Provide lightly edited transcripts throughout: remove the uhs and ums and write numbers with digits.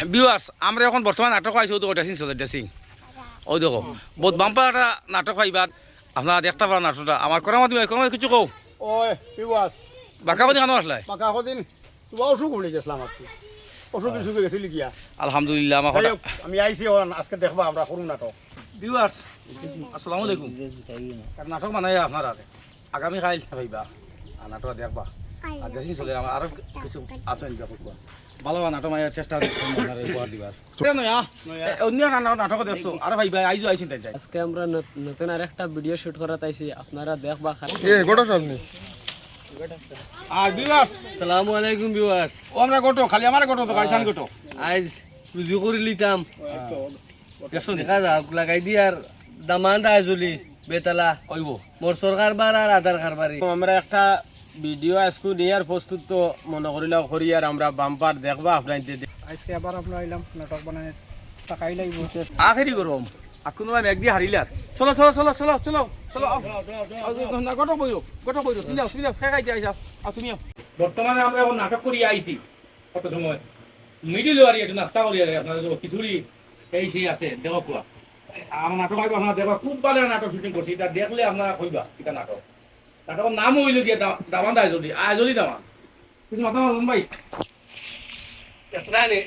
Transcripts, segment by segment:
viewers আমরা এখন বর্তমান নাটক আইছি ওই ড্রেসিং চলে ড্রেসিং ওই দেখো বহুত বাম্পার একটা নাটক পাইবা আপনারা দেখতে পারেন নাটকটা আমার করার মাধ্যমে কোনো কিছু কও ওই বিবাস বাঁকা বানি কেন আসলে পাকা কদিন তোমার অসুখ উঠে গেছিলাম আর কি অসুখ সুখে গেছিলি গিয়া আলহামদুলিল্লাহ আমার যাই হোক, আমি আইছি আজকে দেখবা আমরা করুন নাটক ভিউয়ার্স আসসালামু আলাইকুম নাটক বানাই আপনারা আগামী কাল পাইবা আর নাটক দেখবা আর ড্রেসিং চলে আমার আরো কিছু আছে দেখবা ভালো নাটক মায়ের চেষ্টা উপহার দিবার কেন অন্য নাটক দেখছো আর ভাই ভাই আইজো আইসিন তাই আজকে আমরা নতুন আর একটা ভিডিও শুট করাতে আইছি আপনারা দেখবা খালি এ গোটা সামনে আর ভিউয়ার্স আসসালামু আলাইকুম ভিউয়ার্স ও আমরা গোটো খালি আমার গোটো তো কাইছান গোটো আজ রুজু করে লিতাম দেখছো নি দেখা যাক লাগাই দি আর দামান রাজুলি বেতালা কইব মোর সরকার বার আর আধার কারবারি আমরা একটা ভিডিও আজকে নিয়ার প্রস্তুত তো মনে করিলাম করি আর আমরা বাম্পার দেখবা আপনাদের আজকে আবার আপনার আইলাম নাটক বানায় টাকাই লাগবে আখেরি গরম আর কোনো এক দিয়ে হারিলার চলো চলো চলো চলো চলো চলো গোটো বইরো তুমি যাও ফেকাই যাই যাও আর তুমি বর্তমানে আমরা এখন নাটক করি আইছি কত সময় মিডিল আর একটু নাস্তা করি আর আপনাদের খিচুড়ি এই সেই আছে দেখো কোয়া আমার নাটক হইব আপনারা দেখবা খুব ভালো নাটক শুটিং করছি এটা দেখলে আপনারা কইবা এটা নাটক নাটকের নাম হইল গিয়ে দামান আইজলি আইজলি দামান কিছু মাথা মারুন ভাই এতরানি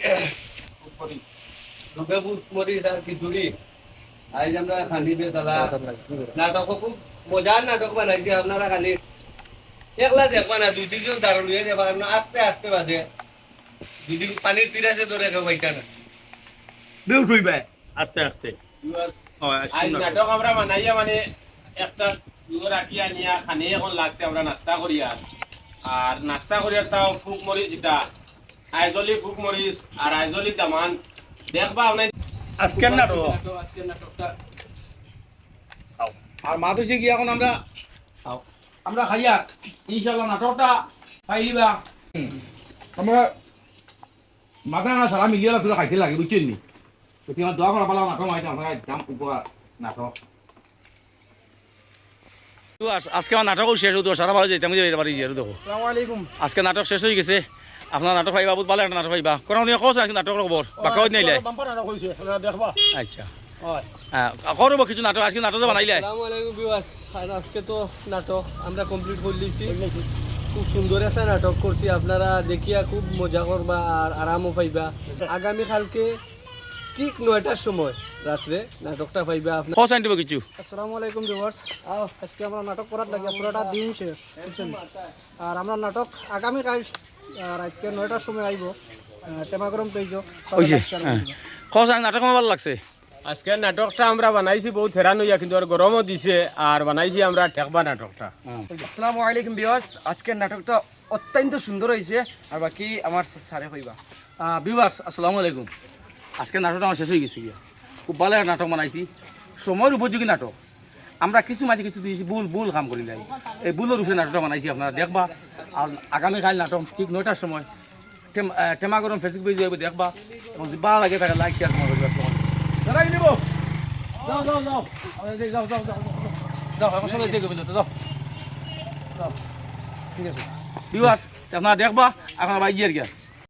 রুবেপুর মরি তার খিচুড়ি আজ আমরা খালি বেতালা নাটক খুব মজার নাটক বানাইছি আপনারা খালি একলা দেখবা না দুই তিনজন দাঁড়িয়ে লুয়ে যাবা আস্তে আস্তে বাজে যদি পানির তিরাসে ধরে কেউ বাইকা না বেউ শুইবে আস্তে আস্তে আজ নাটক আমরা বানাইয়া মানে একটা দুধ রাখিয়া নিয়া খানি এখন লাগছে আমরা নাস্তা করিয়া আর নাস্তা করিয়া তাও ফুক মরিচ এটা আইজলি ফুক মরিচ আর আইজলি দামান দেখবা আপনার আজকের নাটক আজকের নাটকটা আর মা হচ্ছে কি এখন আমরা আমরা খাইয়া ইনশাল্লাহ নাটকটা পাইলিবা আমরা মাথা না সারা মিলিয়ে তুই খাইতে লাগে বুঝছেন নি তো তুমি দোয়া করা পালাম নাটক মাইতে আমরা দাম উপহার নাটক আজকে আমার নাটকও শেষ হতো সারা ভালো যেতাম যেতে পারি দেখো আসসালামু আলাইকুম আজকে নাটক শেষ হয়ে গেছে আপনার নাটক পাইবা বহুত ভালো একটা নাটক পাইবা কোনো কস নাটক খবর বাকা নাইলে বাম্পার নাটক হইছে আমরা দেখবা আচ্ছা হয় হ্যাঁ করবো কিছু নাটক আজকে নাটক বানাইলে আসসালামু আলাইকুম ভিউয়ার্স আজকে তো নাটক আমরা কমপ্লিট করে দিয়েছি খুব সুন্দর একটা নাটক করছি আপনারা দেখিয়া খুব মজা করবা আর আরামও পাইবা আগামী কালকে ঠিক 9টার সময় রাত্রে নাটকটা পাইবা আপনার কস আনতে কিছু আসসালামু আলাইকুম ভিউয়ার্স আজকে আমরা নাটক করার লাগে পুরোটা দিন শেষ বুঝছেন আর আমরা নাটক আগামীকাল রাতে 9টার সময় আইব টেমাগরম পেজ হইছে কস নাটক আমার ভালো লাগছে আজকের নাটকটা আমরা বানাইছি বহুত হেরান হইয়া কিন্তু আর গরমও দিছে আর বানাইছি আমরা ঠেকবা নাটকটা আসসালামু আলাইকুম ভিউয়ার্স আজকের নাটকটা অত্যন্ত সুন্দর হয়েছে আর বাকি আমার সারে কইবা ভিউয়ার্স আসসালামু আলাইকুম আজকে নাটকটা আমার শেষ হয়ে গেছে গিয়া খুব ভালো একটা নাটক বানাইছি সময়ের উপযোগী নাটক আমরা কিছু মাঝে কিছু দিয়েছি ভুল কাম করি নাই এই ভুলের উপরে নাটকটা বানাইছি আপনারা দেখবা আর আগামীকাল নাটক ঠিক 9টার সময় টেমাগরম ফেসবুক পেজে দেখবা এবং যদি ভালো লাগে তাহলে লাইক শেয়ার তোমার দাঁড়াই নিব যাও যাও যাও যাও যাও যাও যাও এখন সবাই দেখবে যাও যাও ঠিক আছে ভিউয়ার্স আপনারা দেখবা এখন বাইজিয়ার গিয়া